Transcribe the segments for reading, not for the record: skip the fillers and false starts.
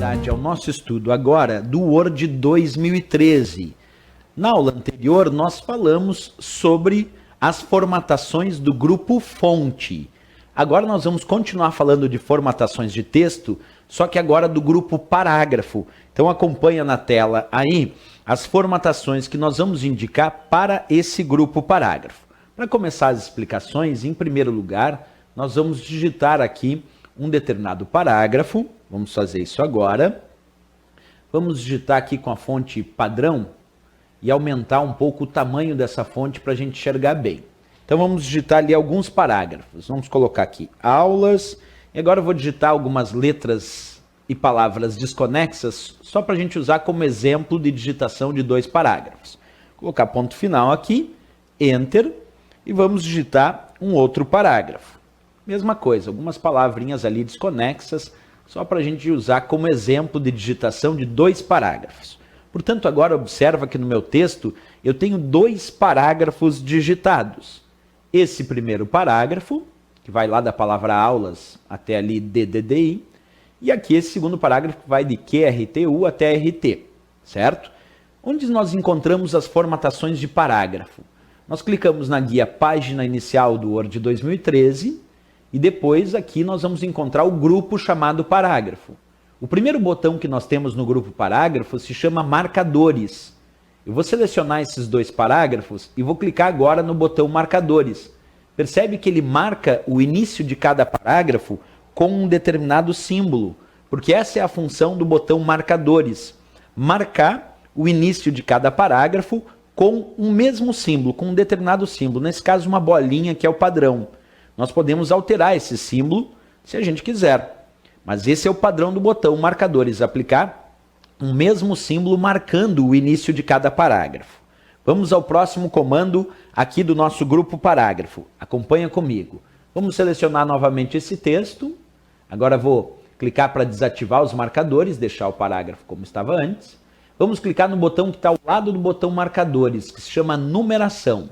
continuidade ao nosso estudo agora do Word 2013. Na aula anterior, nós falamos sobre as formatações do grupo fonte. Agora nós vamos continuar falando de formatações de texto, só que agora do grupo parágrafo. Então acompanha na tela aí as formatações que nós vamos indicar para esse grupo parágrafo. Para começar as explicações, em primeiro lugar, nós vamos digitar aqui um determinado parágrafo. Vamos fazer isso agora. Vamos digitar aqui com a fonte padrão e aumentar um pouco o tamanho dessa fonte para a gente enxergar bem. Então vamos digitar ali alguns parágrafos. Vamos colocar aqui aulas. E agora eu vou digitar algumas letras e palavras desconexas, só para a gente usar como exemplo de digitação de 2 parágrafos. Vou colocar ponto final aqui, Enter, e vamos digitar um outro parágrafo. Mesma coisa, algumas palavrinhas ali desconexas, só para a gente usar como exemplo de digitação de 2 parágrafos. Portanto, agora observa que no meu texto eu tenho 2 parágrafos digitados. Esse primeiro parágrafo, que vai lá da palavra aulas até ali DDDI, e aqui esse segundo parágrafo que vai de QRTU até RT, certo? Onde nós encontramos as formatações de parágrafo? Nós clicamos na guia Página Inicial do Word 2013, e depois aqui nós vamos encontrar o grupo chamado parágrafo. O primeiro botão que nós temos no grupo parágrafo se chama marcadores. Eu vou selecionar esses 2 parágrafos e vou clicar agora no botão marcadores. Percebe que ele marca o início de cada parágrafo com um determinado símbolo, porque essa é a função do botão marcadores. Marcar o início de cada parágrafo com um mesmo símbolo, com um determinado símbolo. Nesse caso, uma bolinha que é o padrão. Nós podemos alterar esse símbolo se a gente quiser. Mas esse é o padrão do botão marcadores, aplicar um mesmo símbolo marcando o início de cada parágrafo. Vamos ao próximo comando aqui do nosso grupo parágrafo. Acompanha comigo. Vamos selecionar novamente esse texto. Agora vou clicar para desativar os marcadores, deixar o parágrafo como estava antes. Vamos clicar no botão que está ao lado do botão marcadores, que se chama numeração.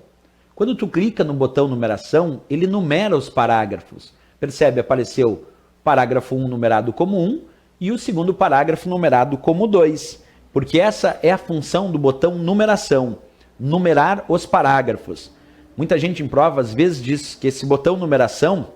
Quando tu clica no botão numeração, ele numera os parágrafos. Percebe? Apareceu parágrafo 1 numerado como 1 e o segundo parágrafo numerado como 2. Porque essa é a função do botão numeração, numerar os parágrafos. Muita gente em prova às vezes diz que esse botão numeração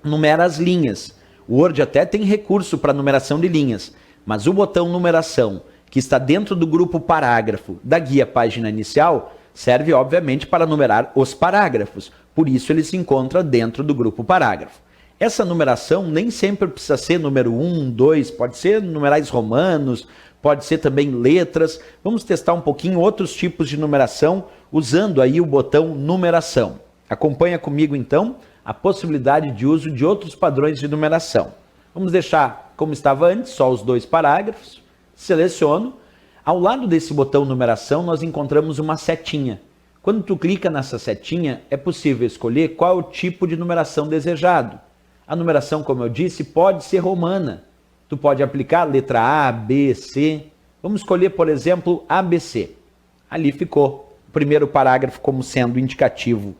numera as linhas. O Word até tem recurso para numeração de linhas, mas o botão numeração, que está dentro do grupo parágrafo da guia Página Inicial, serve, obviamente, para numerar os parágrafos. Por isso, ele se encontra dentro do grupo parágrafo. Essa numeração nem sempre precisa ser número 1, 2, pode ser numerais romanos, pode ser também letras. Vamos testar um pouquinho outros tipos de numeração, usando aí o botão numeração. Acompanha comigo, então, a possibilidade de uso de outros padrões de numeração. Vamos deixar como estava antes, só os 2 parágrafos. Seleciono. Ao lado desse botão numeração, nós encontramos uma setinha. Quando tu clica nessa setinha, é possível escolher qual é o tipo de numeração desejado. A numeração, como eu disse, pode ser romana. Tu pode aplicar a letra A, B, C. Vamos escolher, por exemplo, ABC. Ali ficou o primeiro parágrafo como sendo indicativo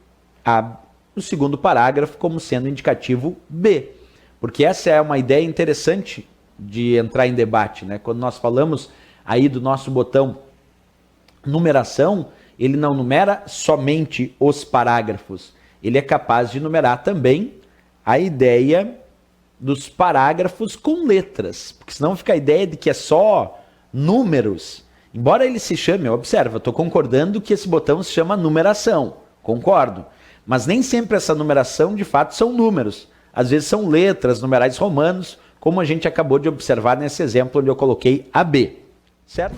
A, o segundo parágrafo como sendo indicativo B. Porque essa é uma ideia interessante de entrar em debate, né? Quando nós falamos aí do nosso botão numeração, ele não numera somente os parágrafos, ele é capaz de numerar também a ideia dos parágrafos com letras, porque senão fica a ideia de que é só números. Embora ele se chame, observa, eu estou concordando que esse botão se chama numeração, concordo, mas nem sempre essa numeração de fato são números, às vezes são letras, numerais romanos, como a gente acabou de observar nesse exemplo onde eu coloquei AB. Certo?